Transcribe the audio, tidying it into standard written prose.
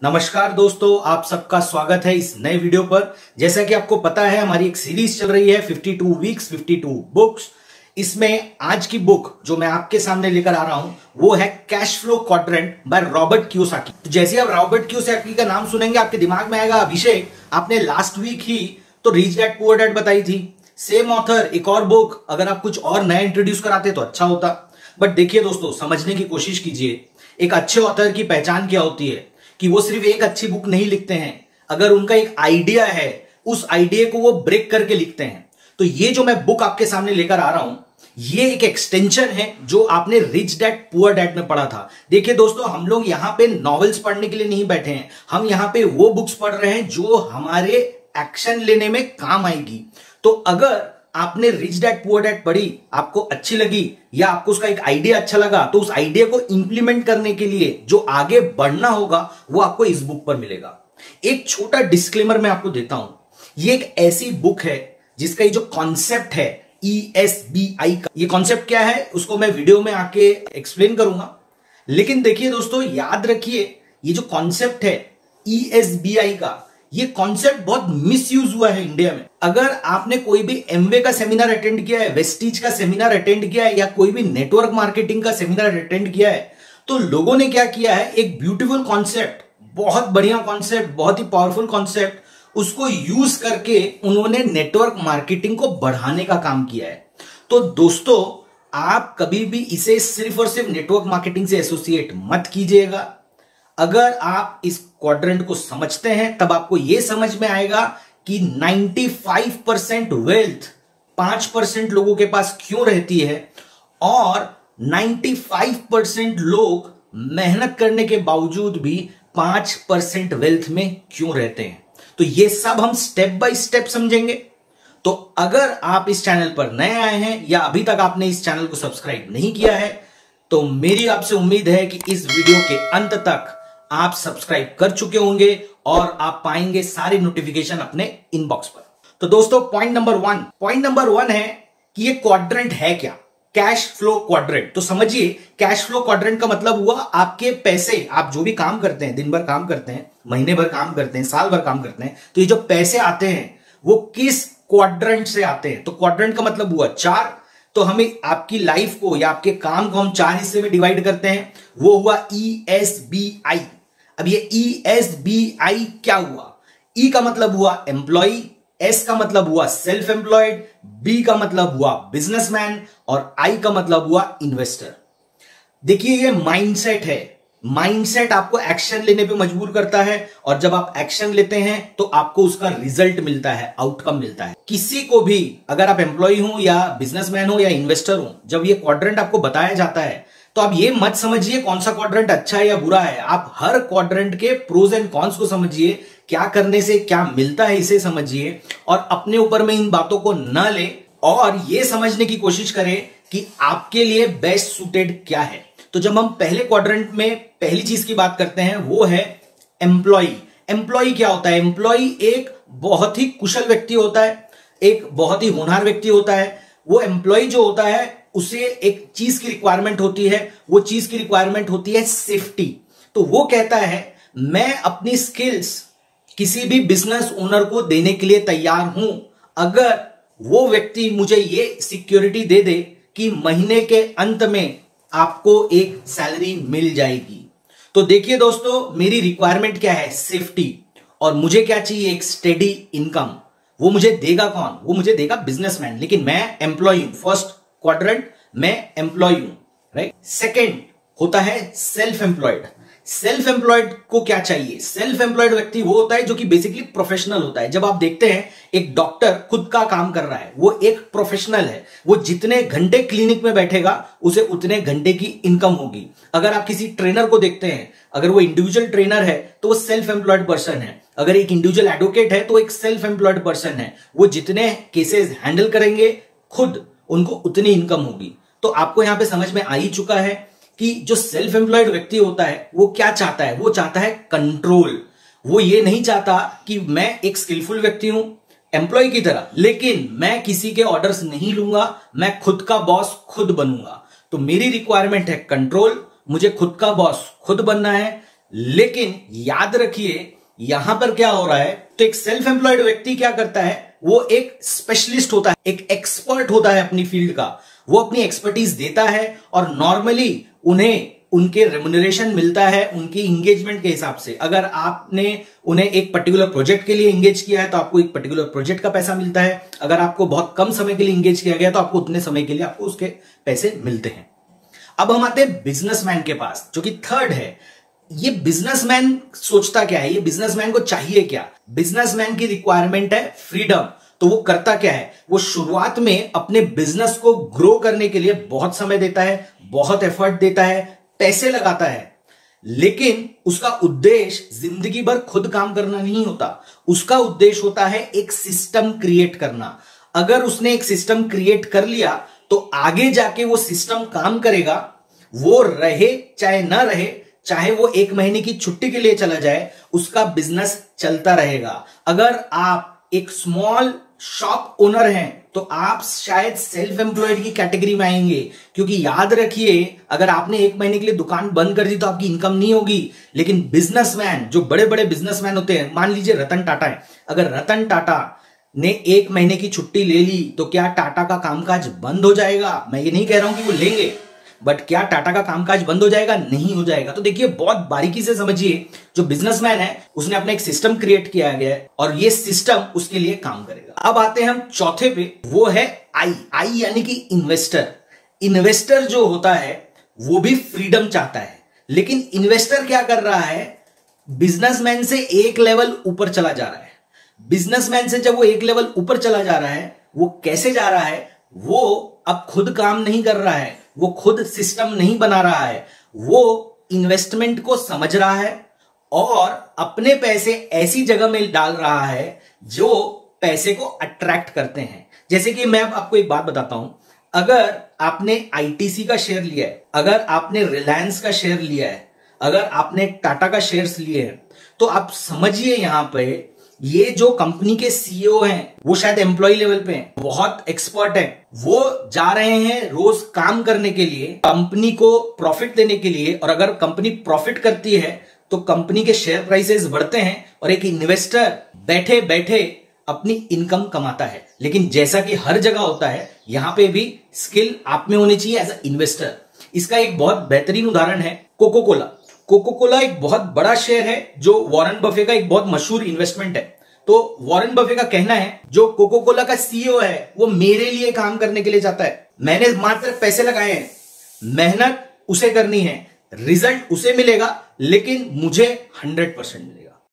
नमस्कार दोस्तों, आप सबका स्वागत है इस नए वीडियो पर। जैसा कि आपको पता है, हमारी एक सीरीज चल रही है 52 वीक्स 52 बुक्स। इसमें आज की बुक जो मैं आपके सामने लेकर आ रहा हूं वो है cash flow quadrant by Robert Kiyosaki. तो जैसे आप रॉबर्ट कियोसाकी का नाम सुनेंगे आपके दिमाग में आएगा अभिषेक, आपने लास्ट वीक ही तो रिच डैड पुअर डैड बताई थी। सेम ऑथर, एक और बुक, अगर आप कुछ और नया इंट्रोड्यूस कराते तो अच्छा होता। बट देखिए दोस्तों, समझने की कोशिश कीजिए, एक अच्छे ऑथर की पहचान क्या होती है कि वो सिर्फ एक अच्छी बुक नहीं लिखते हैं। अगर उनका एक आइडिया है, उस आइडिया को वो ब्रेक करके लिखते हैं। तो ये जो मैं बुक आपके सामने लेकर आ रहा हूं, ये एक एक्सटेंशन है जो आपने रिच डैड पुअर डैड में पढ़ा था। देखिए दोस्तों, हम लोग यहां पे नॉवेल्स पढ़ने के लिए नहीं बैठे हैं, हम यहां पे वो बुक्स पढ़ रहे हैं जो हमारे एक्शन लेने में काम आएगी। तो अगर आपने रिच डैड पुअर डैड पढ़ी, आपको अच्छी लगी या आपको उसका एक आइडिया अच्छा लगा, तो उस आइडिया को इंप्लीमेंट करने के लिए जो आगे बढ़ना होगा वो आपको इस बुक पर मिलेगा। एक छोटा डिस्क्लेमर मैं आपको देता हूं, ये एक ऐसी बुक है जिसका ये जो कॉन्सेप्ट है ESBI का, ये कॉन्सेप्ट क्या है उसको मैं वीडियो में आके एक्सप्लेन करूंगा। लेकिन देखिए दोस्तों, याद रखिए, ये जो कॉन्सेप्ट है ESBI का, ये कॉन्सेप्ट बहुत मिसयूज हुआ है इंडिया में। अगर आपने कोई भी एमवे का सेमिनार अटेंड किया है, वेस्टीज का सेमिनार अटेंड किया है या कोई भी नेटवर्क मार्केटिंग का सेमिनार अटेंड किया है, तो लोगों ने क्या किया है, एक ब्यूटीफुल कॉन्सेप्ट, बहुत बढ़िया कॉन्सेप्ट, बहुत ही पावरफुल कॉन्सेप्ट, उसको यूज करके उन्होंने नेटवर्क मार्केटिंग को बढ़ाने का काम किया है। तो दोस्तों, आप कभी भी इसे सिर्फ और सिर्फ नेटवर्क मार्केटिंग से एसोसिएट मत कीजिएगा। अगर आप इस क्वाड्रेंट को समझते हैं तब आपको यह समझ में आएगा कि 95% वेल्थ 5% लोगों के पास क्यों रहती है और 95% लोग मेहनत करने के बावजूद भी 5% वेल्थ में क्यों रहते हैं। तो ये सब हम स्टेप बाय स्टेप समझेंगे। तो अगर आप इस चैनल पर नए आए हैं या अभी तक आपने इस चैनल को सब्सक्राइब नहीं किया है, तो मेरी आपसे उम्मीद है कि इस वीडियो के अंत तक आप सब्सक्राइब कर चुके होंगे और आप पाएंगे सारी नोटिफिकेशन अपने इनबॉक्स पर। तो दोस्तों, पॉइंट नंबर वन है कि ये क्वाड्रेंट है क्या, कैश फ्लो क्वाड्रेंट। तो समझिए, कैश फ्लो क्वाड्रेंट का मतलब हुआ आपके पैसे, आप जो भी काम करते हैं, दिन भर काम करते हैं, महीने भर काम करते हैं, साल भर काम करते हैं, तो ये जो पैसे आते हैं वो किस क्वाड्रेंट से आते हैं। तो क्वाड्रेंट का मतलब हुआ 4। तो हमें आपकी लाइफ को या आपके काम को हम 4 हिस्से में डिवाइड करते हैं, वो हुआ ESBI। अब ये ESBI क्या हुआ? E का मतलब हुआ एम्प्लॉय, S का मतलब हुआ सेल्फ एम्प्लॉयड, B का मतलब हुआ बिजनेसमैन और I का मतलब हुआ इन्वेस्टर। देखिए, ये माइंडसेट है। माइंडसेट आपको एक्शन लेने पे मजबूर करता है और जब आप एक्शन लेते हैं तो आपको उसका रिजल्ट मिलता है, आउटकम मिलता है। किसी को भी, अगर आप एम्प्लॉय हो या बिजनेसमैन हो या इन्वेस्टर हो, जब ये क्वाड्रेंट आपको बताया जाता है तो आप ये मत समझिए कौन सा क्वाड्रेंट अच्छा है या बुरा है। आप हर क्वाड्रेंट के प्रोज एंड कॉन्स को समझिए, क्या करने से क्या मिलता है इसे समझिए और अपने ऊपर में इन बातों को न ले और ये समझने की कोशिश करें कि आपके लिए बेस्ट सूटेड क्या है। तो जब हम पहले क्वाड्रेंट में पहली चीज की बात करते हैं वो है एम्प्लॉय। एम्प्लॉय क्या होता है? एम्प्लॉय एक बहुत ही कुशल व्यक्ति होता है, एक बहुत ही होनहार व्यक्ति होता है। वो एम्प्लॉय जो होता है उसे एक चीज की रिक्वायरमेंट होती है, वो चीज की रिक्वायरमेंट होती है सेफ्टी। तो वो कहता है मैं अपनी स्किल्स किसी भी बिजनेस ओनर को देने के लिए तैयार हूं अगर वो व्यक्ति मुझे ये सिक्योरिटी दे दे कि महीने के अंत में आपको एक सैलरी मिल जाएगी। तो देखिए दोस्तों, मेरी रिक्वायरमेंट क्या है? सेफ्टी। और मुझे क्या चाहिए? एक स्टेडी इनकम। वो मुझे देगा कौन? वो मुझे देगा बिजनेसमैन, लेकिन मैं एम्प्लॉय हूं। फर्स्ट क्वाड्रेंट, मैं एम्प्लॉय हूं, राइट। सेकेंड होता है सेल्फ एम्प्लॉयड। सेल्फ एम्प्लॉयड को क्या चाहिए? सेल्फ एम्प्लॉयड व्यक्ति वो होता है जो कि बेसिकली प्रोफेशनल होता है। जब आप देखते हैं एक डॉक्टर खुद का काम कर रहा है, वो एक प्रोफेशनल है। वो जितने घंटे क्लिनिक में बैठेगा उसे उतने घंटे की इनकम होगी। अगर आप किसी ट्रेनर को देखते हैं, अगर वो इंडिविजुअल ट्रेनर है तो वो सेल्फ एम्प्लॉयड पर्सन है। अगर एक इंडिविजुअल एडवोकेट है तो एक सेल्फ एम्प्लॉयड पर्सन है। वो जितने केसेस हैंडल करेंगे खुद, उनको उतनी इनकम होगी। तो आपको यहां पे समझ में आ ही चुका है कि जो सेल्फ एम्प्लॉयड व्यक्ति होता है वो क्या चाहता है? वो चाहता है कंट्रोल। वो ये नहीं चाहता कि मैं एक स्किलफुल व्यक्ति हूं एम्प्लॉय की तरह, लेकिन मैं किसी के ऑर्डर्स नहीं लूंगा, मैं खुद का बॉस खुद बनूंगा। तो मेरी रिक्वायरमेंट है कंट्रोल, मुझे खुद का बॉस खुद बनना है, लेकिन याद रखिए यहां पर क्या हो रहा है, तो एक सेल्फ एम्प्लॉयड व्यक्ति क्या करता है, वो एक स्पेशलिस्ट होता है, एक एक्सपर्ट होता है अपनी फील्ड का, वो अपनी एक्सपर्टीज देता है और नॉर्मली उन्हें उनके रेम्युनरेशन मिलता है उनकी इंगेजमेंट के हिसाब से। अगर आपने उन्हें एक पर्टिकुलर प्रोजेक्ट के लिए इंगेज किया है तो आपको एक पर्टिकुलर प्रोजेक्ट का पैसा मिलता है। अगर आपको बहुत कम समय के लिए इंगेज किया गया तो आपको उतने समय के लिए आपको उसके पैसे मिलते हैं। अब हम आते हैं बिजनेसमैन के पास, जो कि थर्ड है। ये बिजनेसमैन सोचता क्या है, ये बिजनेसमैन को चाहिए क्या? बिजनेसमैन की रिक्वायरमेंट है फ्रीडम। तो वो करता क्या है, वो शुरुआत में अपने बिजनेस को ग्रो करने के लिए बहुत समय देता है, बहुत एफर्ट देता है, पैसे लगाता है, लेकिन उसका उद्देश्य जिंदगी भर खुद काम करना नहीं होता। उसका उद्देश्य होता है एक सिस्टम क्रिएट करना। अगर उसने एक सिस्टम क्रिएट कर लिया तो आगे जाके वो सिस्टम काम करेगा, वो रहे चाहे ना रहे, चाहे वो 1 महीने की छुट्टी के लिए चला जाए, उसका बिजनेस चलता रहेगा। अगर आप एक स्मॉल शॉप ओनर हैं तो आप शायद सेल्फ एम्प्लॉयड की कैटेगरी में आएंगे, क्योंकि याद रखिए अगर आपने 1 महीने के लिए दुकान बंद कर दी तो आपकी इनकम नहीं होगी। लेकिन बिजनेसमैन, जो बड़े बड़े बिजनेसमैन होते हैं, मान लीजिए रतन टाटा है, अगर रतन टाटा ने 1 महीने की छुट्टी ले ली तो क्या टाटा का कामकाज बंद हो जाएगा? मैं ये नहीं कह रहा हूं कि वो लेंगे, बट क्या टाटा का कामकाज बंद हो जाएगा? नहीं हो जाएगा। तो देखिए बहुत बारीकी से समझिए, जो बिजनेसमैन है उसने अपना एक सिस्टम क्रिएट किया गया है और ये सिस्टम उसके लिए काम करेगा। अब आते हैं हम चौथे पे, वो है आई यानी कि इन्वेस्टर। इन्वेस्टर जो होता है वो भी फ्रीडम चाहता है, लेकिन इन्वेस्टर क्या कर रहा है, बिजनेसमैन से एक लेवल ऊपर चला जा रहा है। बिजनेसमैन से जब वो एक लेवल ऊपर चला जा रहा है, वो कैसे जा रहा है, वो अब खुद काम नहीं कर रहा है, वो खुद सिस्टम नहीं बना रहा है, वो इन्वेस्टमेंट को समझ रहा है और अपने पैसे ऐसी जगह में डाल रहा है जो पैसे को अट्रैक्ट करते हैं। जैसे कि मैं अब आपको एक बात बताता हूं, अगर आपने आईटीसी का शेयर लिया है, अगर आपने रिलायंस का शेयर लिया है, अगर आपने टाटा का शेयर्स लिए हैं, तो आप समझिए यहां पे ये जो कंपनी के सीईओ हैं वो शायद एम्प्लॉय लेवल पे हैं, बहुत एक्सपर्ट हैं, वो जा रहे हैं रोज काम करने के लिए, कंपनी को प्रॉफिट देने के लिए। और अगर कंपनी प्रॉफिट करती है तो कंपनी के शेयर प्राइसेस बढ़ते हैं और एक इन्वेस्टर बैठे बैठे अपनी इनकम कमाता है। लेकिन जैसा कि हर जगह होता है, यहां पे भी स्किल आप में होनी चाहिए एज अ इन्वेस्टर। इसका एक बहुत बेहतरीन उदाहरण है कोको कोला। कोको कोला एक बहुत बड़ा शेयर है जो वॉरेन बफे का एक बहुत मशहूर इन्वेस्टमेंट है। तो वॉरेन बफे का कहना है जो कोको कोला का सीईओ है वो मेरे लिए काम करने के लिए चाहता है, मैंने मात्र पैसे लगाए हैं, मेहनत उसे करनी है, रिजल्ट उसे मिलेगा, लेकिन मुझे 100% मिलेगा।